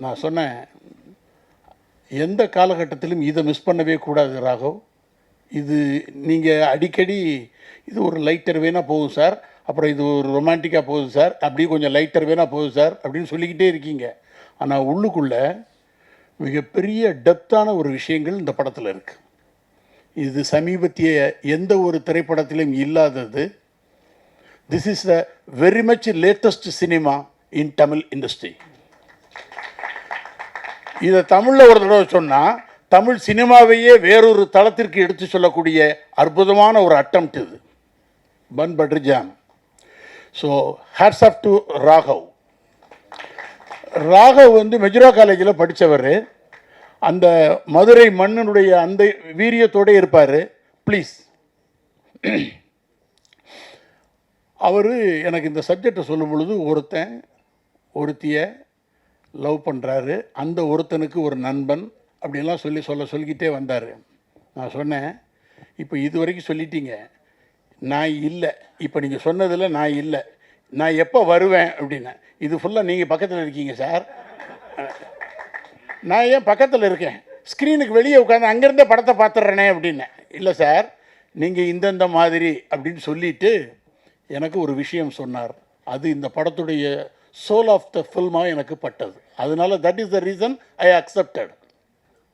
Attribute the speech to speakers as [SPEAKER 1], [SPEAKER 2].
[SPEAKER 1] நான் சொன்னேன், எந்த காலகட்டத்திலும் இதை மிஸ் பண்ணவே கூடாது ராகவ். இது நீங்கள் அடிக்கடி இது ஒரு லைட்டர் வேணால் போகுது சார், அப்புறம் இது ஒரு ரொமான்டிக்காக போகுது சார், அப்படி கொஞ்சம் லைட்டர் வேணால் போகுது சார் அப்படின்னு சொல்லிக்கிட்டே இருக்கீங்க. ஆனால் உள்ளுக்குள்ளே மிகப்பெரிய டெப்த்தான ஒரு விஷயங்கள் இந்த படத்தில் இருக்குது. இது சமீபத்திய எந்த ஒரு திரைப்படத்திலும் இல்லாதது. This is the very much latest cinema in Tamil industry. இதை தமிழில் ஒரு தடவை சொன்னால் தமிழ் சினிமாவையே வேறொரு தளத்திற்கு எடுத்து சொல்லக்கூடிய அற்புதமான ஒரு அட்டம்ப்ட் இது. Bun butter jam. So hats off to Raghav. Raghav வந்து மெஜுரா காலேஜில் படித்தவர். அந்த மதுரை மண்ணினுடைய அந்த வீரியத்தோடு இருப்பார். ப்ளீஸ், அவர் எனக்கு இந்த சப்ஜெக்டை சொல்லும் பொழுது ஒருத்தன் ஒருத்தியை லவ் பண்ணுறாரு, அந்த ஒருத்தனுக்கு ஒரு நண்பன் அப்படின்லாம் சொல்லிக்கிட்டே வந்தார். நான் சொன்னேன், இப்போ இது வரைக்கும் சொல்லிட்டீங்க, நான் இல்லை, இப்போ நீங்கள் சொன்னதில் நான் இல்லை, நான் எப்போ வருவேன் அப்படின்னேன். இது ஃபுல்லாக நீங்கள் பக்கத்தில் இருக்கீங்க சார், நான் ஏன் பக்கத்தில் இருக்கேன், ஸ்க்ரீனுக்கு வெளியே உட்காந்து அங்கேருந்தே படத்தை பார்த்துட்றேனே அப்படின்னேன். இல்லை சார், நீங்கள் இந்தந்த மாதிரி அப்படின்னு சொல்லிவிட்டு எனக்கு ஒரு விஷயம் சொன்னார். அது இந்த படத்துடைய சோல் ஆஃப் த ஃபில்மாக எனக்கு பட்டது. அதனால that is the reason I accepted.